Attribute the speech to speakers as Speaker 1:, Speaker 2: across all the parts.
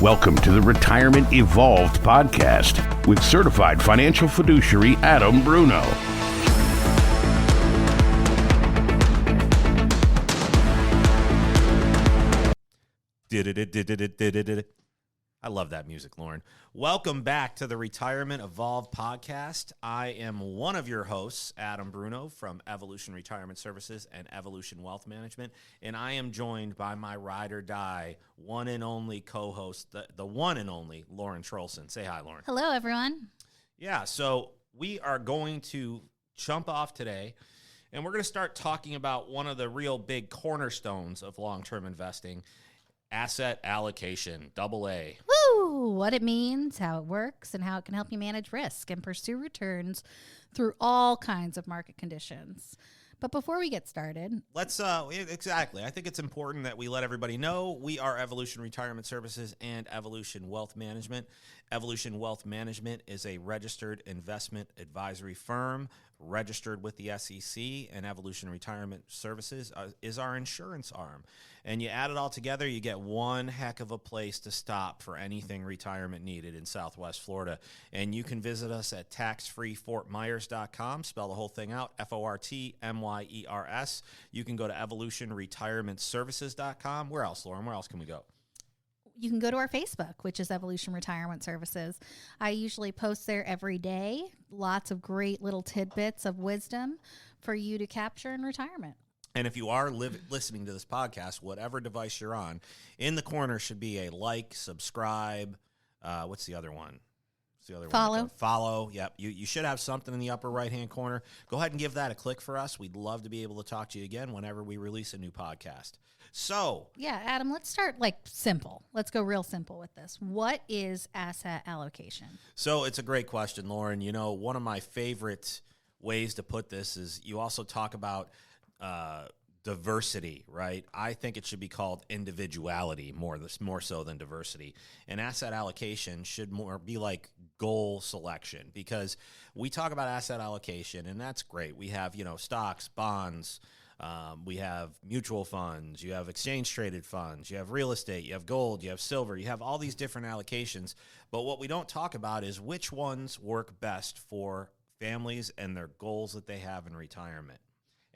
Speaker 1: Welcome to the Retirement Evolved podcast with certified financial fiduciary Adam Bruno.
Speaker 2: I love that music, Lauren. Welcome back to the Retirement Evolved podcast. I am one of your hosts, Adam Bruno from Evolution Retirement Services and Evolution Wealth Management, and I am joined by my ride or die, one and only co-host, the one and only Lauren Trolson. Say hi, Lauren.
Speaker 3: Hello, everyone.
Speaker 2: Yeah, so we are going to jump off today, and we're going to start talking about one of the real big cornerstones of long-term investing, asset allocation, AA.
Speaker 3: Woo! What it means, how it works, and how it can help you manage risk and pursue returns through all kinds of market conditions. But before we get started,
Speaker 2: exactly. I think it's important that we let everybody know we are Evolution Retirement Services and Evolution Wealth Management. Evolution Wealth Management is a registered investment advisory firm registered with the SEC, and Evolution Retirement Services is our insurance arm. And you add it all together, you get one heck of a place to stop for anything retirement needed in Southwest Florida. And you can visit us at taxfreefortmyers.com. Spell the whole thing out, FORTMYERS. You can go to evolutionretirementservices.com. Where else, Lauren? Where else can we go?
Speaker 3: you can go to our Facebook, which is Evolution Retirement Services. I usually post there every day. Lots of great little tidbits of wisdom for you to capture in retirement.
Speaker 2: And if you are listening to this podcast, whatever device you're on, in the corner should be a like, subscribe. What's the other one?
Speaker 3: Follow.
Speaker 2: Follow. Yep. You should have something in the upper right-hand corner. Go ahead and give that a click for us. We'd love to be able to talk to you again whenever we release a new podcast. So.
Speaker 3: Yeah, Adam, let's start simple. Let's go real simple with this. What is asset allocation?
Speaker 2: So it's a great question, Lauren. You know, one of my favorite ways to put this is you also talk about diversity, right? I think it should be called individuality more so than diversity. And asset allocation should more be like goal selection, because we talk about asset allocation, and that's great. We have, stocks, bonds, we have mutual funds, you have exchange traded funds, you have real estate, you have gold, you have silver, you have all these different allocations. But what we don't talk about is which ones work best for families and their goals that they have in retirement.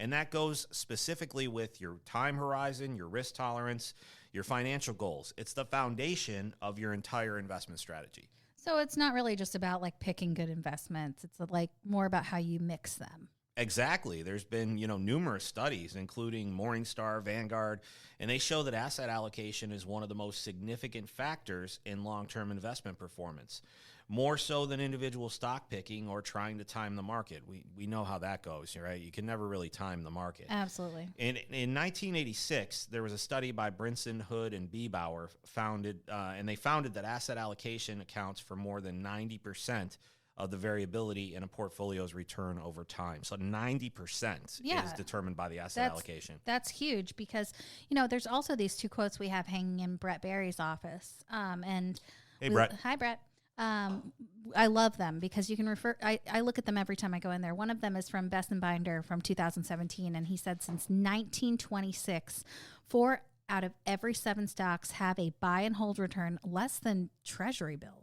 Speaker 2: And that goes specifically with your time horizon, your risk tolerance, your financial goals. It's the foundation of your entire investment strategy.
Speaker 3: So it's not really just about picking good investments. It's more about how you mix them.
Speaker 2: Exactly. There's been, numerous studies, including Morningstar, Vanguard, and they show that asset allocation is one of the most significant factors in long-term investment performance. More so than individual stock picking or trying to time the market. We know how that goes, right? You can never really time the market.
Speaker 3: Absolutely.
Speaker 2: In 1986, there was a study by Brinson, Hood, and Biebauer and they founded that asset allocation accounts for more than 90% of the variability in a portfolio's return over time. So 90% is determined by the asset allocation.
Speaker 3: That's huge because, there's also these two quotes we have hanging in Brett Barry's office.
Speaker 2: Hey, Brett.
Speaker 3: Hi, Brett. I love them because you can I look at them every time I go in there. One of them is from Best & Binder from 2017, and he said since 1926, 4 out of every 7 stocks have a buy and hold return less than treasury bills.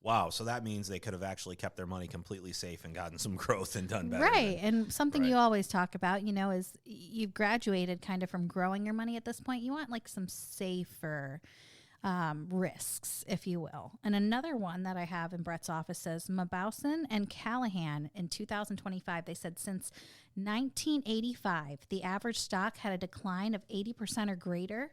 Speaker 2: Wow, so that means they could have actually kept their money completely safe and gotten some growth and done better.
Speaker 3: Right, and something you always talk about, is you've graduated kind of from growing your money at this point. You want some safer risks, if you will. And another one that I have in Brett's office says Mabowson and Callahan in 2025, they said since 1985, the average stock had a decline of 80% or greater,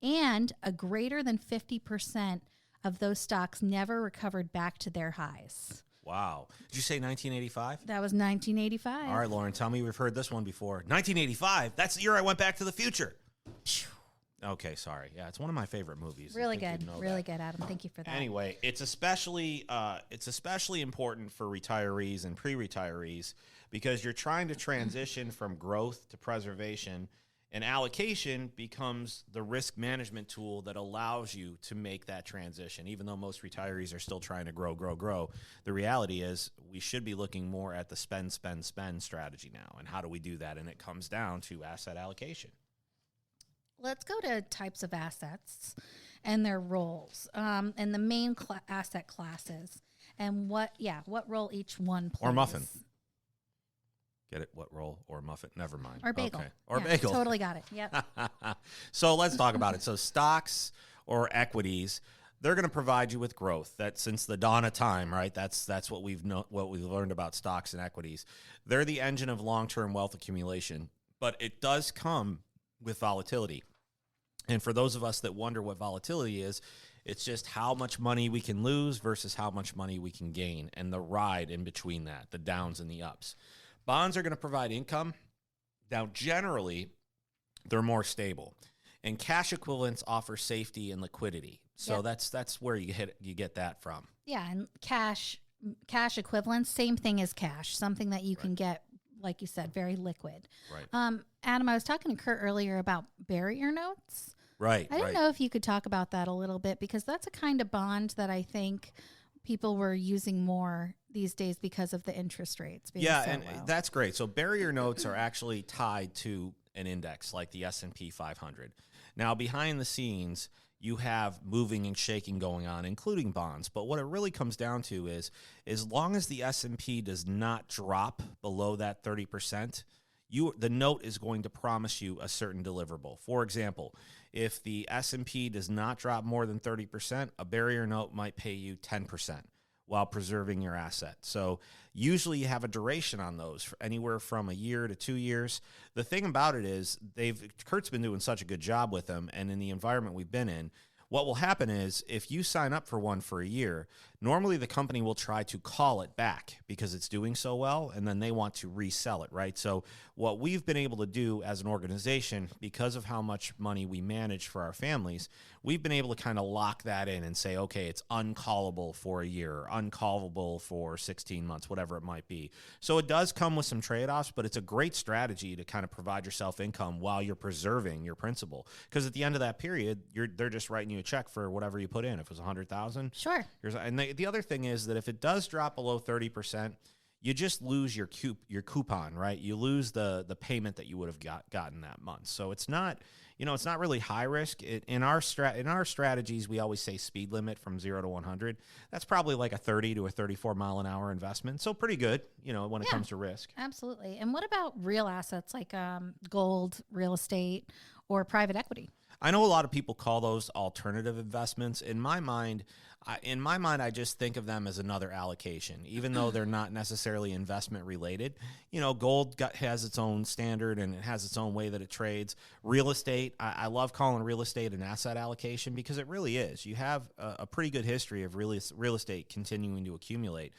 Speaker 3: and a greater than 50% of those stocks never recovered back to their highs.
Speaker 2: Wow. Did you say 1985?
Speaker 3: That was 1985.
Speaker 2: All right, Lauren, tell me we've heard this one before. 1985? That's the year I went back to the future. Okay, sorry. Yeah, it's one of my favorite movies.
Speaker 3: Really good. Really good, Adam. Thank you for that.
Speaker 2: Anyway, it's especially important for retirees and pre-retirees because you're trying to transition from growth to preservation, and allocation becomes the risk management tool that allows you to make that transition. Even though most retirees are still trying to grow, the reality is we should be looking more at the spend strategy now. And how do we do that? And it comes down to asset allocation.
Speaker 3: Let's go to types of assets and their roles, and the main asset classes, and what role each one plays.
Speaker 2: Or muffin. Get it? What role? Or muffin? Never mind.
Speaker 3: Or bagel.
Speaker 2: Okay. Or
Speaker 3: Yeah,
Speaker 2: bagel.
Speaker 3: Totally got it. Yep.
Speaker 2: So let's talk about it. So stocks or equities, they're going to provide you with growth. That since the dawn of time, right? That's what we've learned about stocks and equities. They're the engine of long-term wealth accumulation, but it does come with volatility. And for those of us that wonder what volatility is, it's just how much money we can lose versus how much money we can gain, and the ride in between that, the downs and the ups. Bonds are going to provide income. Now, generally, they're more stable. And cash equivalents offer safety and liquidity. So that's where you get that from.
Speaker 3: Yeah, and cash equivalents, same thing as cash, something that you can get, like you said, very liquid.
Speaker 2: Right.
Speaker 3: Adam, I was talking to Kurt earlier about barrier notes.
Speaker 2: Right.
Speaker 3: I didn't know if you could talk about that a little bit, because that's a kind of bond that I think people were using more these days because of the interest rates being so
Speaker 2: and
Speaker 3: low.
Speaker 2: That's great. So barrier notes are actually tied to an index like the S&P 500. Now, behind the scenes, you have moving and shaking going on, including bonds. But what it really comes down to is, as long as the S&P does not drop below that 30%, the note is going to promise you a certain deliverable. For example, if the S&P does not drop more than 30%, a barrier note might pay you 10% while preserving your asset. So usually you have a duration on those for anywhere from a year to 2 years. The thing about it is Kurt's been doing such a good job with them, and in the environment we've been in, what will happen is if you sign up for one for a year, normally the company will try to call it back because it's doing so well, and then they want to resell it, right? So what we've been able to do as an organization, because of how much money we manage for our families, we've been able to kind of lock that in and say, okay, it's uncallable for a year, uncallable for 16 months, whatever it might be. So it does come with some trade-offs, but it's a great strategy to kind of provide yourself income while you're preserving your principal. Because at the end of that period, they're just writing you a check for whatever you put in. If it was $100,000,
Speaker 3: sure.
Speaker 2: And the other thing is that if it does drop below 30%, you just lose your coupon, right? You lose the payment that you would have gotten that month. So it's not, it's not really high risk. In our strategies, we always say speed limit from 0 to 100. That's probably like a 30 to a 34 mile an hour investment. So pretty good, when it comes to risk.
Speaker 3: Absolutely. And what about real assets like gold, real estate, or private equity?
Speaker 2: I know a lot of people call those alternative investments. In my mind, I just think of them as another allocation, even though they're not necessarily investment related. Gold has its own standard and it has its own way that it trades. Real estate, I love calling real estate an asset allocation because it really is. You have a pretty good history of real estate continuing to accumulate.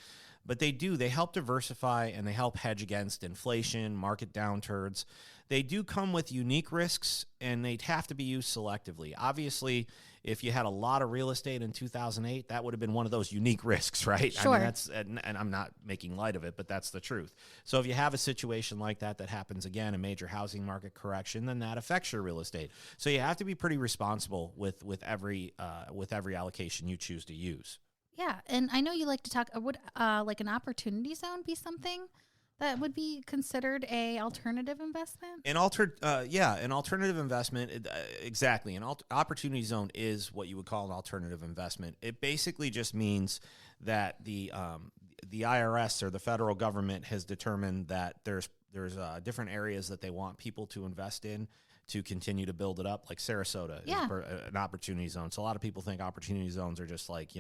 Speaker 2: But they help diversify and they help hedge against inflation, market downturns. They do come with unique risks, and they'd have to be used selectively. Obviously, if you had a lot of real estate in 2008, that would have been one of those unique risks, right?
Speaker 3: Sure.
Speaker 2: I mean, and I'm not making light of it, but that's the truth. So if you have a situation like that happens again, a major housing market correction, then that affects your real estate. So you have to be pretty responsible with every allocation you choose to use.
Speaker 3: Yeah, and I know you like to talk. Would like an opportunity zone be something that would be considered a alternative investment?
Speaker 2: An alternative investment, exactly. An opportunity zone is what you would call an alternative investment. It basically just means that the IRS or the federal government has determined that there's different areas that they want people to invest in to continue to build it up, like Sarasota is an opportunity zone. So a lot of people think opportunity zones are just like,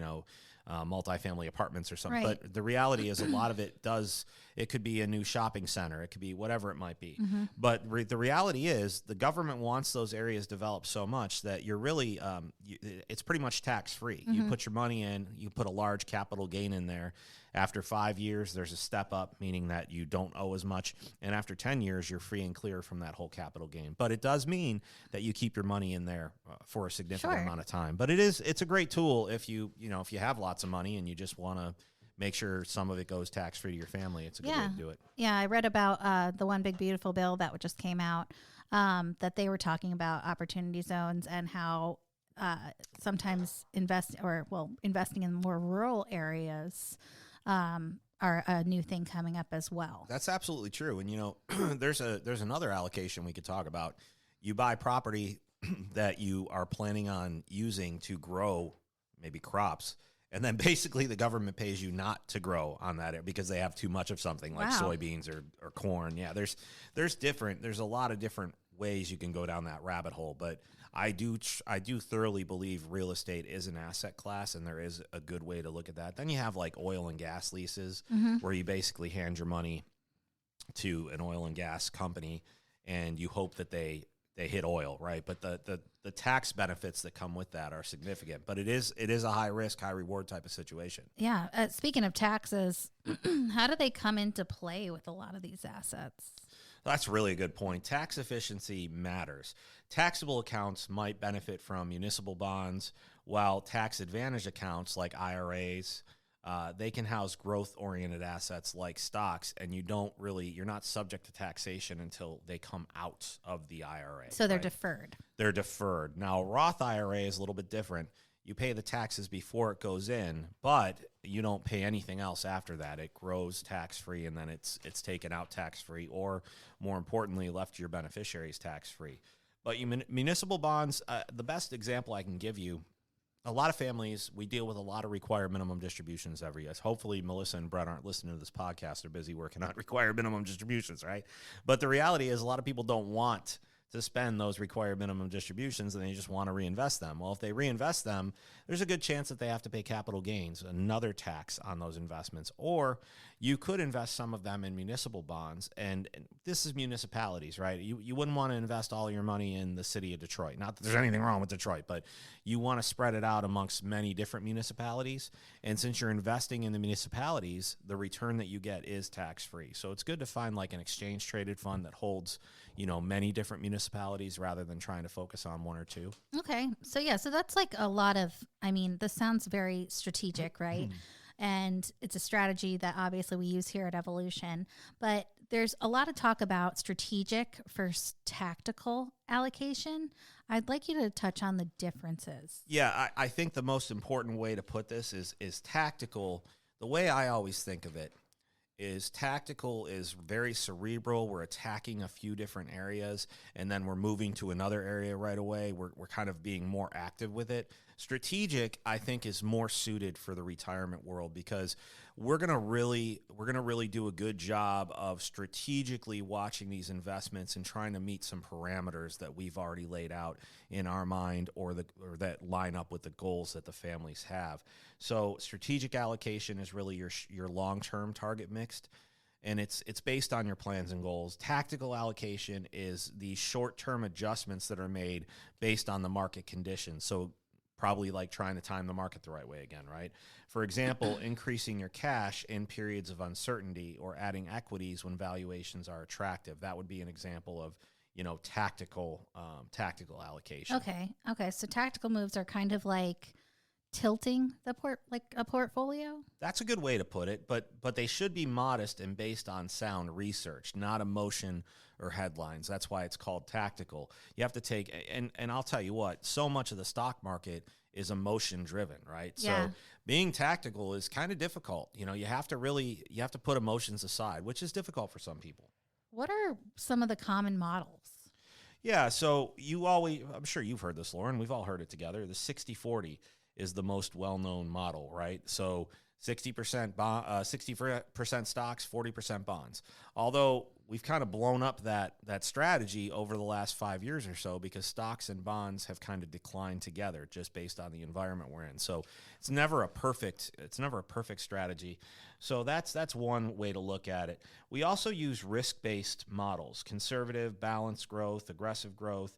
Speaker 2: multifamily apartments or something.
Speaker 3: Right.
Speaker 2: But the reality is a lot of it could be a new shopping center. It could be whatever it might be.
Speaker 3: Mm-hmm.
Speaker 2: But the reality is the government wants those areas developed so much that you're really, it's pretty much tax-free.
Speaker 3: Mm-hmm.
Speaker 2: You put your money in, you put a large capital gain in there. After 5 years, there's a step up, meaning that you don't owe as much. And after 10 years, you're free and clear from that whole capital gain. But it does mean that you keep your money in there for a significant amount of time. But it's a great tool if you have lots of money and you just want to make sure some of it goes tax-free to your family. It's a good way to do it.
Speaker 3: Yeah, I read about the One Big Beautiful Bill that just came out, that they were talking about opportunity zones and how sometimes investing in more rural areas are a new thing coming up as well.
Speaker 2: That's absolutely true. And there's another allocation we could talk about. You buy property that you are planning on using to grow maybe crops, and then basically the government pays you not to grow on that because they have too much of something like soybeans or corn. Yeah, there's a lot of different ways you can go down that rabbit hole, but I do thoroughly believe real estate is an asset class, and there is a good way to look at that. Then you have like oil and gas leases, where you basically hand your money to an oil and gas company, and you hope that they hit oil, right? But the tax benefits that come with that are significant. But it is a high risk, high reward type of situation.
Speaker 3: Yeah. Speaking of taxes, how do they come into play with a lot of these assets?
Speaker 2: That's really a good point. Tax efficiency matters. Taxable accounts might benefit from municipal bonds, while tax advantage accounts like IRAs, they can house growth-oriented assets like stocks, and you're not subject to taxation until they come out of the IRA.
Speaker 3: So they're deferred.
Speaker 2: They're deferred. Now, a Roth IRA is a little bit different. You pay the taxes before it goes in, but you don't pay anything else after that. It grows tax-free, and then it's taken out tax-free, or more importantly, left to your beneficiaries tax-free. But municipal bonds, the best example I can give you, a lot of families, we deal with a lot of required minimum distributions every year. Hopefully, Melissa and Brett aren't listening to this podcast. They're busy working on required minimum distributions, right? But the reality is a lot of people don't want to spend those required minimum distributions, and they just want to reinvest them. Well, if they reinvest them, there's a good chance that they have to pay capital gains, another tax on those investments. Or you could invest some of them in municipal bonds, and this is municipalities, right? You wouldn't want to invest all your money in the city of Detroit. Not that there's anything wrong with Detroit, but you want to spread it out amongst many different municipalities. And since you're investing in the municipalities, the return that you get is tax-free. So it's good to find like an exchange-traded fund that holds, many different municipalities rather than trying to focus on one or two.
Speaker 3: Okay. So that's like a lot of, this sounds very strategic, right? And it's a strategy that obviously we use here at Evolution, but there's a lot of talk about strategic versus tactical allocation. I'd like you to touch on the differences.
Speaker 2: Yeah, I think the most important way to put this is tactical. The way I always think of it is tactical is very cerebral. We're attacking a few different areas, and then we're moving to another area right away. We're kind of being more active with it. Strategic, I think, is more suited for the retirement world because we're gonna really do a good job of strategically watching these investments and trying to meet some parameters that we've already laid out in our mind or that line up with the goals that the families have. So strategic allocation is really your long-term target mix, and it's based on your plans and goals. Tactical allocation is the short-term adjustments that are made based on the market conditions. So probably like trying to time the market the right way again, right? For example, increasing your cash in periods of uncertainty or adding equities when valuations are attractive. That would be an example of, tactical allocation.
Speaker 3: Okay. So tactical moves are kind of like tilting like a portfolio.
Speaker 2: That's a good way to put it, but they should be modest and based on sound research, not emotion or headlines. That's why it's called tactical. You have to take, and I'll tell you what, so much of the stock market is emotion driven, right?
Speaker 3: Yeah.
Speaker 2: So being tactical is kind of difficult. You have to put emotions aside, which is difficult for some people.
Speaker 3: What are some of the common models?
Speaker 2: Yeah, so I'm sure you've heard this, Lauren. We've all heard it together. The 60-40 is the most well-known model, right? So 60% stocks, 40% bonds. Although we've kind of blown up that strategy over the last 5 years or so because stocks and bonds have kind of declined together just based on the environment we're in. So it's never a perfect strategy. So that's one way to look at it. We also use risk-based models: conservative, balanced growth, aggressive growth.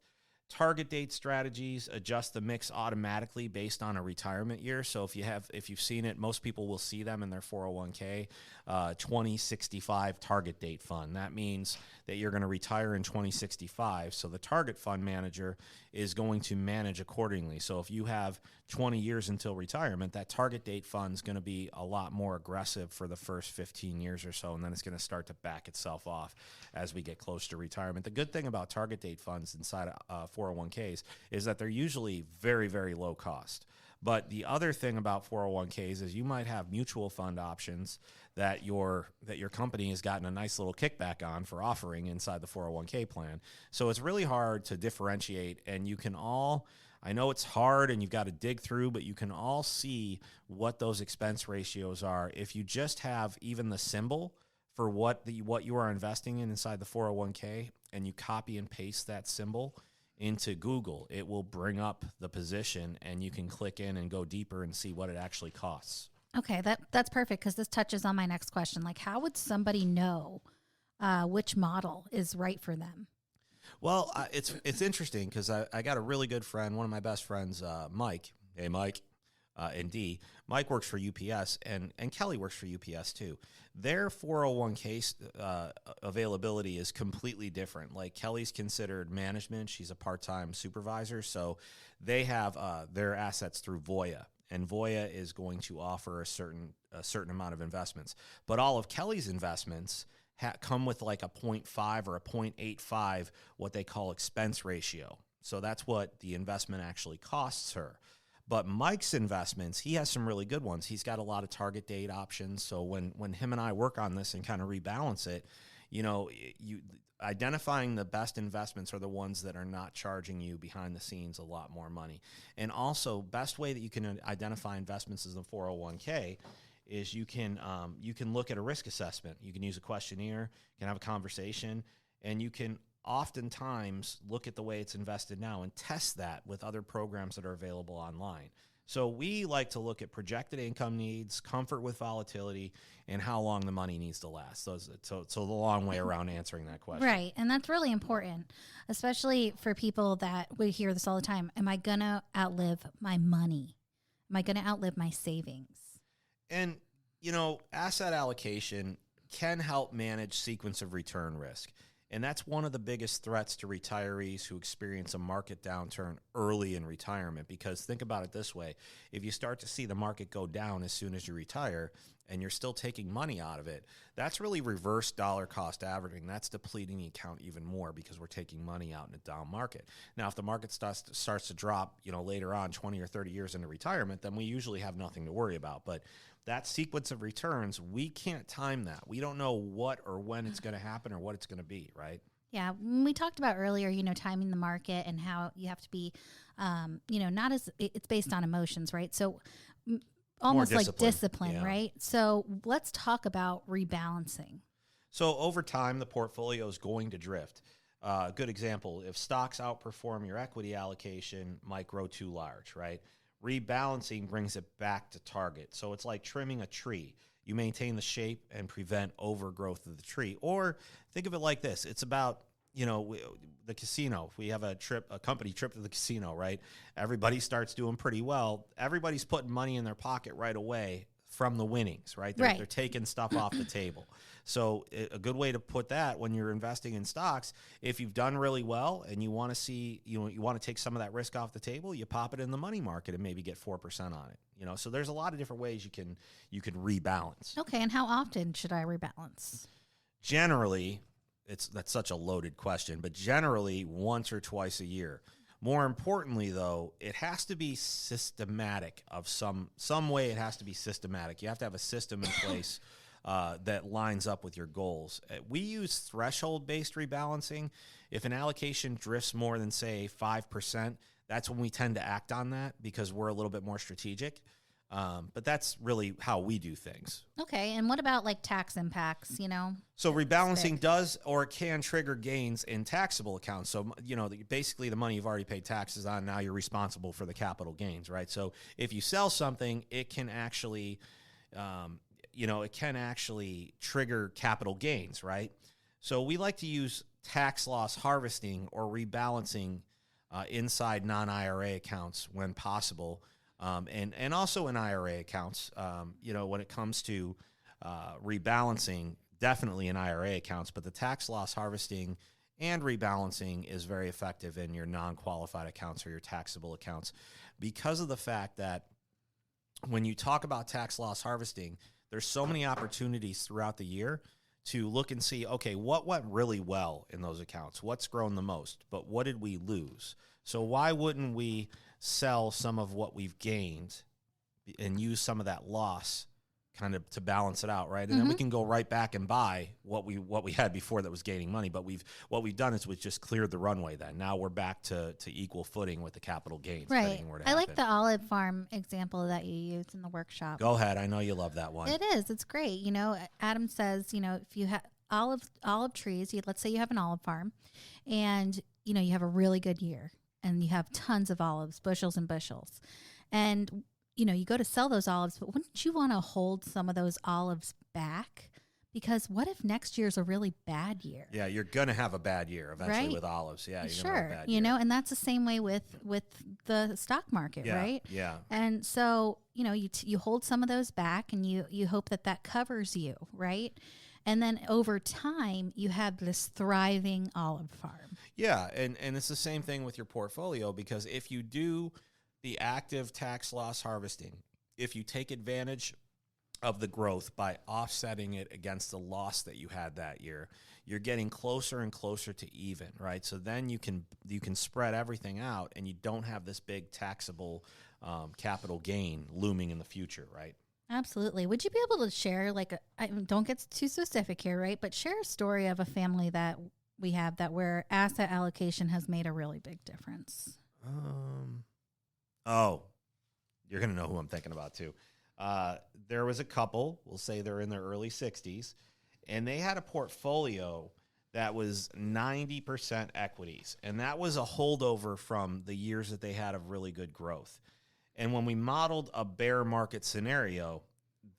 Speaker 2: Target date strategies adjust the mix automatically based on a retirement year. So if you've seen it, most people will see them in their 401k, 2065 target date fund. That means that you're going to retire in 2065. So the target fund manager is going to manage accordingly. So if you have 20 years until retirement, that target date fund is going to be a lot more aggressive for the first 15 years or so, and then it's going to start to back itself off as we get close to retirement. The good thing about target date funds inside 401ks is that they're usually very, very low cost. But the other thing about 401ks is you might have mutual fund options that your company has gotten a nice little kickback on for offering inside the 401k plan. So it's really hard to differentiate, and you can all, I know it's hard and you've got to dig through, but you can all see what those expense ratios are. If you just have even the symbol for what you are investing in inside the 401k, and you copy and paste that symbol into Google, it will bring up the position, and you can click in and go deeper and see what it actually costs.
Speaker 3: Okay, that's perfect, because this touches on my next question. Like, how would somebody know which model is right for them?
Speaker 2: Well, it's interesting because I got a really good friend, one of my best friends, Mike. Hey, Mike. And D. Mike works for UPS, and Kelly works for UPS too. Their 401k availability is completely different. Like, Kelly's considered management. She's a part-time supervisor, so they have their assets through Voya, and Voya is going to offer a certain amount of investments. But all of Kelly's investments come with like a 0.5 or a 0.85, what they call expense ratio. So that's what the investment actually costs her. But Mike's investments, he has some really good ones. He's got a lot of target date options. So when him and I work on this and kind of rebalance it, you identifying the best investments are the ones that are not charging you behind the scenes a lot more money. And also, best way that you can identify investments as a 401k is you can look at a risk assessment. You can use a questionnaire, you can have a conversation, and you can oftentimes look at the way it's invested now and test that with other programs that are available online. So we like to look at projected income needs, comfort with volatility, and how long the money needs to last. So the long way around answering that question.
Speaker 3: Right, and that's really important, especially for people that we hear this all the time. Am I going to outlive my money? Am I going to outlive my savings?
Speaker 2: And, asset allocation can help manage sequence of return risk. And that's one of the biggest threats to retirees who experience a market downturn early in retirement. Because think about it this way. If you start to see the market go down as soon as you retire and you're still taking money out of it, that's really reverse dollar cost averaging. That's depleting the account even more because we're taking money out in a down market. Now, if the market starts to drop, later on 20 or 30 years into retirement, then we usually have nothing to worry about. But that sequence of returns, we can't time that. We don't know what or when it's going to happen or what it's going to be, right?
Speaker 3: Yeah, we talked about earlier, timing the market and how you have to be, not as, it's based on emotions, right? So almost like discipline, yeah. Right? So let's talk about rebalancing.
Speaker 2: So over time, the portfolio is going to drift. Good example, if stocks outperform your equity allocation, might grow too large, right? Rebalancing brings it back to target. So it's like trimming a tree. You maintain the shape and prevent overgrowth of the tree. Or think of it like this. It's about, the casino. We have a company trip to the casino, right? Everybody starts doing pretty well. Everybody's putting money in their pocket right away from the winnings, right? They're taking stuff off the table. So a good way to put that when you're investing in stocks, if you've done really well and you want to see, you want to take some of that risk off the table, you pop it in the money market and maybe get 4% on it. So there's a lot of different ways you can rebalance.
Speaker 3: Okay, and how often should I rebalance?
Speaker 2: Generally, that's such a loaded question, but generally once or twice a year. More importantly, though, it has to be systematic of some way. It has to be systematic. You have to have a system in place that lines up with your goals. We use threshold-based rebalancing. If an allocation drifts more than, say, 5%, that's when we tend to act on that because we're a little bit more strategic. But that's really how we do things.
Speaker 3: Okay, and what about like tax impacts,
Speaker 2: So rebalancing does or can trigger gains in taxable accounts. So, basically the money you've already paid taxes on, now you're responsible for the capital gains, right? So if you sell something, it can actually, trigger capital gains, right? So we like to use tax loss harvesting or rebalancing inside non-IRA accounts when possible. And also in IRA accounts, when it comes to rebalancing, definitely in IRA accounts, but the tax loss harvesting and rebalancing is very effective in your non-qualified accounts or your taxable accounts because of the fact that when you talk about tax loss harvesting, there's so many opportunities throughout the year to look and see, okay, what went really well in those accounts? What's grown the most? But what did we lose? So why wouldn't we sell some of what we've gained and use some of that loss kind of to balance it out, right? And then we can go right back and buy what we had before that was gaining money. But what we've done is we've just cleared the runway. Then now we're back to equal footing with the capital gains.
Speaker 3: Right. I like the olive farm example that you used in the workshop.
Speaker 2: Go ahead. I know you love that one.
Speaker 3: It is. It's great. You know, Adam says, you know, if you have olive trees, let's say you have an olive farm, and you know you have a really good year, and you have tons of olives, bushels and bushels, and you know, you go to sell those olives, but wouldn't you want to hold some of those olives back? Because what if next year's a really bad year?
Speaker 2: Yeah, you're going to have a bad year eventually with olives. Yeah, you're going to have a bad year.
Speaker 3: You know, and that's the same way with the stock market, right?
Speaker 2: Yeah.
Speaker 3: And so, you know, you hold some of those back, and you hope that covers you, right? And then over time, you have this thriving olive farm.
Speaker 2: Yeah, and it's the same thing with your portfolio, because if you do the active tax loss harvesting, if you take advantage of the growth by offsetting it against the loss that you had that year, you're getting closer and closer to even, right? So then you can spread everything out, and you don't have this big taxable capital gain looming in the future, right?
Speaker 3: Absolutely. Would you be able to share, don't get too specific here, right? But share a story of a family that we have where asset allocation has made a really big difference.
Speaker 2: Oh, you're going to know who I'm thinking about too. There was a couple, we'll say they're in their early 60s, and they had a portfolio that was 90% equities. And that was a holdover from the years that they had of really good growth. And when we modeled a bear market scenario,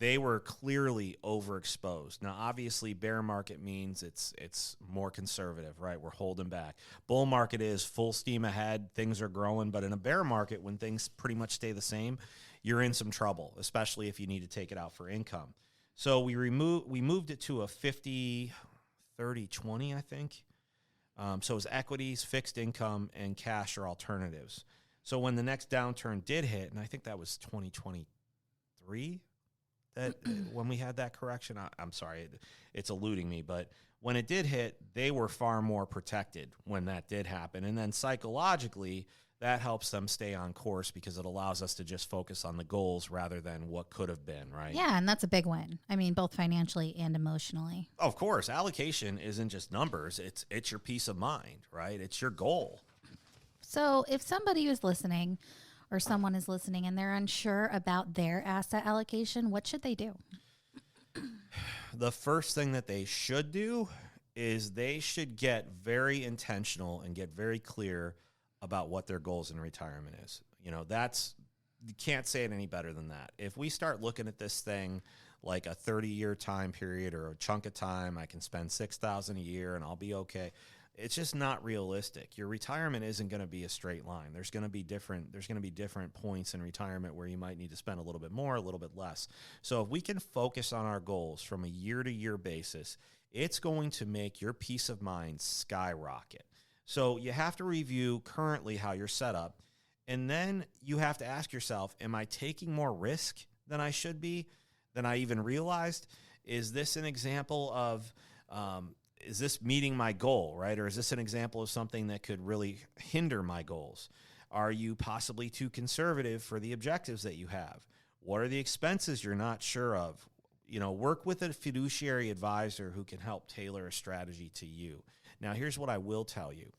Speaker 2: they were clearly overexposed. Now, obviously, bear market means it's more conservative, right? We're holding back. Bull market is full steam ahead. Things are growing. But in a bear market, when things pretty much stay the same, you're in some trouble, especially if you need to take it out for income. So we moved it to a 50, 30, 20, I think. So it was equities, fixed income, and cash or alternatives. So when the next downturn did hit, and I think that was 2023, that when we had that correction, I'm sorry, it's eluding me, but when it did hit, they were far more protected when that did happen. And then psychologically, that helps them stay on course because it allows us to just focus on the goals rather than what could have been, right?
Speaker 3: Yeah, and that's a big win. I mean, both financially and emotionally.
Speaker 2: Of course, allocation isn't just numbers. It's your peace of mind, right? It's your goal.
Speaker 3: So if somebody is listening or someone is listening and they're unsure about their asset allocation, what should they do?
Speaker 2: The first thing that they should do is they should get very intentional and get very clear about what their goals in retirement is. You know, you can't say it any better than that. If we start looking at this thing like a 30-year time period or a chunk of time, I can spend $6,000 a year and I'll be okay. It's just not realistic. Your retirement isn't going to be a straight line. There's going to be different points in retirement where you might need to spend a little bit more, a little bit less. So if we can focus on our goals from a year-to-year basis, it's going to make your peace of mind skyrocket. So you have to review currently how you're set up, and then you have to ask yourself, am I taking more risk than I should be, than I even realized? Is this an example of is this meeting my goal, right? Or is this an example of something that could really hinder my goals? Are you possibly too conservative for the objectives that you have? What are the expenses you're not sure of? You know, work with a fiduciary advisor who can help tailor a strategy to you. Now, here's what I will tell you.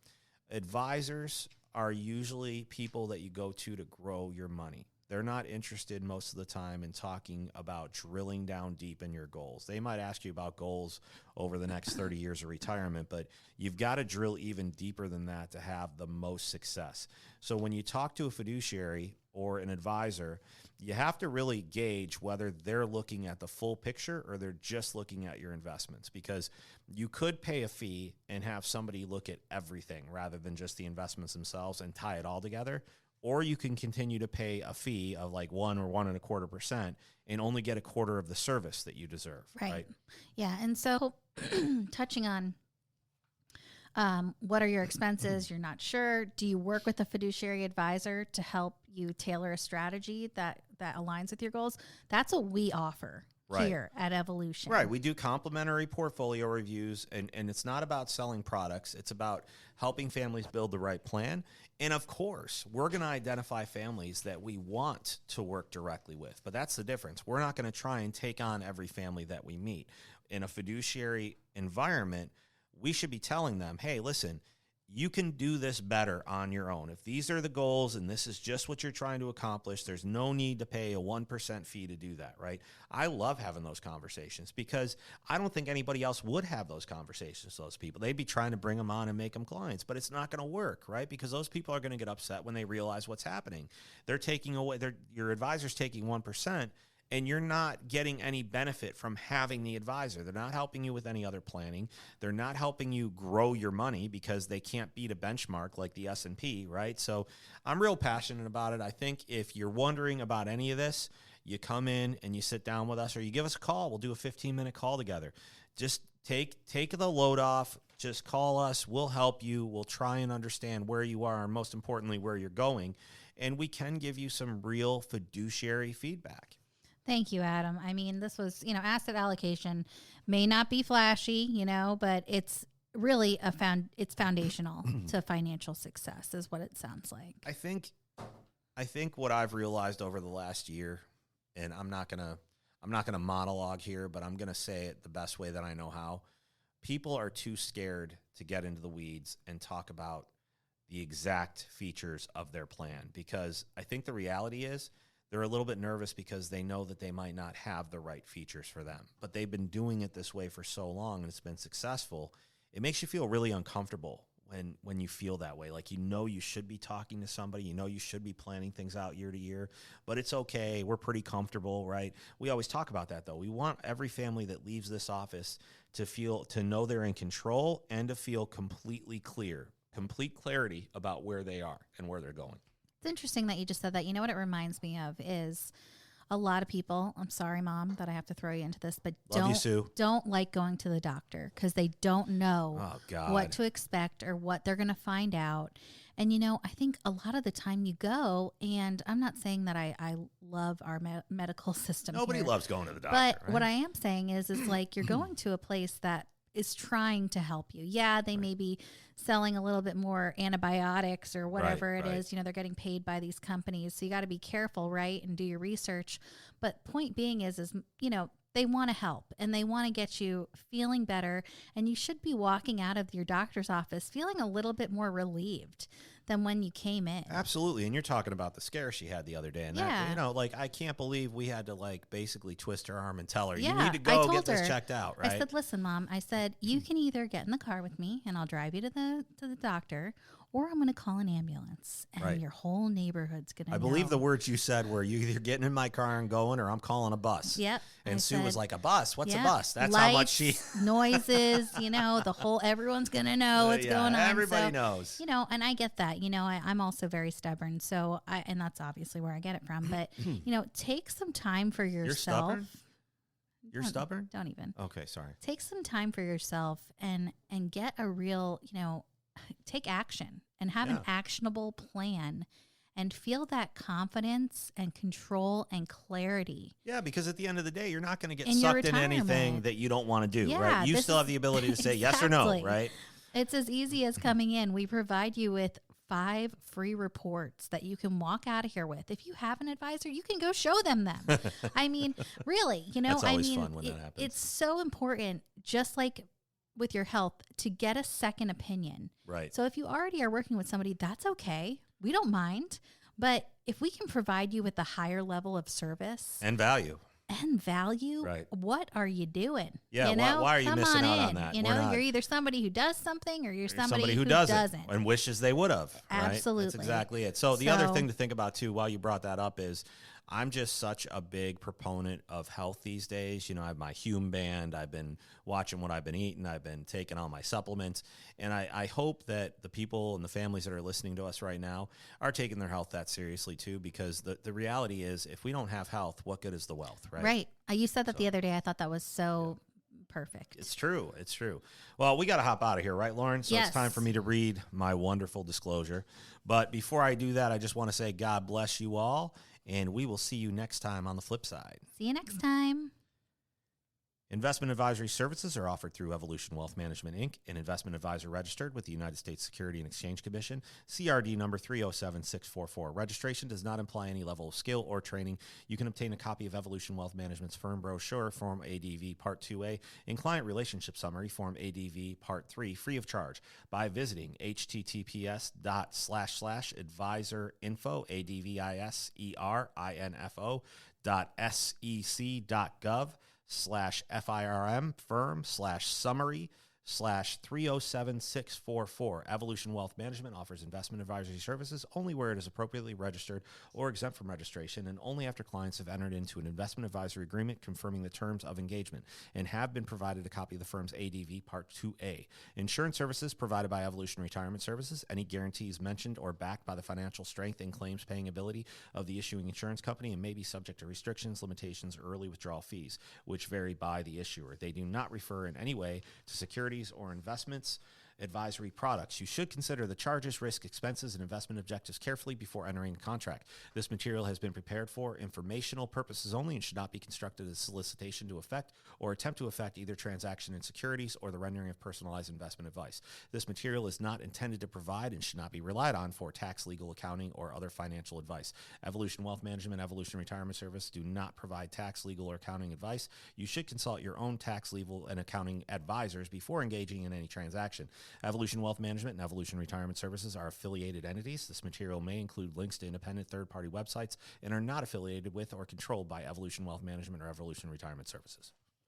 Speaker 2: Advisors are usually people that you go to grow your money. They're not interested most of the time in talking about drilling down deep in your goals. They might ask you about goals over the next 30 years of retirement, but you've got to drill even deeper than that to have the most success. So when you talk to a fiduciary or an advisor, you have to really gauge whether they're looking at the full picture or they're just looking at your investments, because you could pay a fee and have somebody look at everything rather than just the investments themselves and tie it all together. Or you can continue to pay a fee of like 1 or 1.25% and only get a quarter of the service that you deserve. Right.
Speaker 3: Yeah. And so touching on what are your expenses? You're not sure. Do you work with a fiduciary advisor to help you tailor a strategy that aligns with your goals? That's what we offer.
Speaker 2: Right.
Speaker 3: here at Evolution.
Speaker 2: Right. We do complimentary portfolio reviews, and it's not about selling products. It's about helping families build the right plan. And of course, we're going to identify families that we want to work directly with. But that's the difference. We're not going to try and take on every family that we meet. In a fiduciary environment, we should be telling them, hey, listen, you can do this better on your own. If these are the goals and this is just what you're trying to accomplish, there's no need to pay a 1% fee to do that, right? I love having those conversations because I don't think anybody else would have those conversations with those people. They'd be trying to bring them on and make them clients, but it's not going to work, right? Because those people are going to get upset when they realize what's happening. They're taking away, your advisor's taking 1%. And you're not getting any benefit from having the advisor. They're not helping you with any other planning. They're not helping you grow your money because they can't beat a benchmark like the S&P, right? So I'm real passionate about it. I think if you're wondering about any of this, you come in and you sit down with us or you give us a call. We'll do a 15-minute call together. Just take the load off. Just call us. We'll help you. We'll try and understand where you are and most importantly, where you're going. And we can give you some real fiduciary feedback.
Speaker 3: Thank you, Adam. I mean, this was, asset allocation may not be flashy, but it's really it's foundational to financial success is what it sounds like.
Speaker 2: I think what I've realized over the last year, and I'm not gonna monologue here, but I'm gonna say it the best way that I know how. People are too scared to get into the weeds and talk about the exact features of their plan because I think the reality is they're a little bit nervous because they know that they might not have the right features for them. But they've been doing it this way for so long and it's been successful. It makes you feel really uncomfortable when you feel that way. Like you should be talking to somebody. You should be planning things out year to year. But it's okay. We're pretty comfortable, right? We always talk about that, though. We want every family that leaves this office to know they're in control and to feel complete clarity about where they are and where they're going.
Speaker 3: It's interesting that you just said that. You know what it reminds me of is a lot of people, I'm sorry, Mom, that I have to throw you into this, but don't like going to the doctor because they don't know what to expect or what they're going to find out. And, I think a lot of the time you go, and I'm not saying that I love our medical system.
Speaker 2: Nobody
Speaker 3: here,
Speaker 2: loves going to the doctor.
Speaker 3: But
Speaker 2: right?
Speaker 3: what I am saying is like you're going to a place that is trying to help you. Yeah, they may be selling a little bit more antibiotics or whatever it is. They're getting paid by these companies. So you got to be careful, right? And do your research. But point being is they want to help and they want to get you feeling better. And you should be walking out of your doctor's office feeling a little bit more relieved than when you came in.
Speaker 2: Absolutely. And you're talking about the scare she had the other day. And that, I can't believe we had to basically twist her arm and tell her, you need to go get this checked out, right?
Speaker 3: I said, listen, Mom, you can either get in the car with me and I'll drive you to the doctor, or I'm going to call an ambulance and your whole neighborhood's going to know.
Speaker 2: I believe the words you said were you either getting in my car and going or I'm calling a bus.
Speaker 3: Yep.
Speaker 2: And Sue was like, a bus? What's a bus? That's
Speaker 3: lights,
Speaker 2: how much she...
Speaker 3: noises, everyone's going to know what's going on.
Speaker 2: Everybody knows.
Speaker 3: And I get that. I'm also very stubborn. So and that's obviously where I get it from. But, take some time for yourself.
Speaker 2: You're stubborn?
Speaker 3: Don't even.
Speaker 2: Okay, sorry.
Speaker 3: Take some time for yourself and get a real, take action and have an actionable plan and feel that confidence and control and clarity.
Speaker 2: Yeah, because at the end of the day, you're not going to get sucked into anything that you don't want to do, right? You still have the ability to say yes or no, right?
Speaker 3: It's as easy as coming in. We provide you with 5 free reports that you can walk out of here with. If you have an advisor, you can go show them. I mean, really,
Speaker 2: That's always fun when that happens.
Speaker 3: It's so important, just like with your health, to get a second opinion.
Speaker 2: Right.
Speaker 3: So if you already are working with somebody, that's okay. We don't mind. But if we can provide you with a higher level of service
Speaker 2: and value,
Speaker 3: right. What are you doing?
Speaker 2: Yeah, why are you missing out on that?
Speaker 3: You're either somebody who does something or you're somebody who doesn't.
Speaker 2: And wishes they would have.
Speaker 3: Absolutely.
Speaker 2: Right? That's exactly it. So the other thing to think about too, while you brought that up, is I'm just such a big proponent of health these days. I have my Hume band. I've been watching what I've been eating. I've been taking all my supplements. And I hope that the people and the families that are listening to us right now are taking their health that seriously too, because the reality is if we don't have health, what good is the wealth, right?
Speaker 3: Right. You said that the other day. I thought that was so perfect.
Speaker 2: It's true. It's true. Well, we got to hop out of here, right, Lauren? So It's time for me to read my wonderful disclosure. But before I do that, I just want to say God bless you all. And we will see you next time on the flip side.
Speaker 3: See you next time.
Speaker 2: Investment advisory services are offered through Evolution Wealth Management, Inc., an investment advisor registered with the United States Security and Exchange Commission, CRD number 307644. Registration does not imply any level of skill or training. You can obtain a copy of Evolution Wealth Management's firm brochure, Form ADV Part 2A, and Client Relationship Summary, Form ADV Part 3, free of charge by visiting https://advisorinfo, advisorinfo.sec.gov/FIRM firm/summary/307644. Evolution Wealth Management offers investment advisory services only where it is appropriately registered or exempt from registration, and only after clients have entered into an investment advisory agreement confirming the terms of engagement and have been provided a copy of the firm's ADV Part 2A. Insurance services provided by Evolution Retirement Services. Any guarantees mentioned or backed by the financial strength and claims paying ability of the issuing insurance company and may be subject to restrictions, limitations, or early withdrawal fees, which vary by the issuer. They do not refer in any way to securities or investments advisory products. You should consider the charges, risk, expenses, and investment objectives carefully before entering a contract. This material has been prepared for informational purposes only and should not be construed as solicitation to effect or attempt to effect either transaction in securities or the rendering of personalized investment advice. This material is not intended to provide and should not be relied on for tax, legal, accounting, or other financial advice. Evolution Wealth Management, Evolution Retirement Service do not provide tax, legal, or accounting advice. You should consult your own tax, legal, and accounting advisors before engaging in any transaction. Evolution Wealth Management and Evolution Retirement Services are affiliated entities. This material may include links to independent third-party websites and are not affiliated with or controlled by Evolution Wealth Management or Evolution Retirement Services.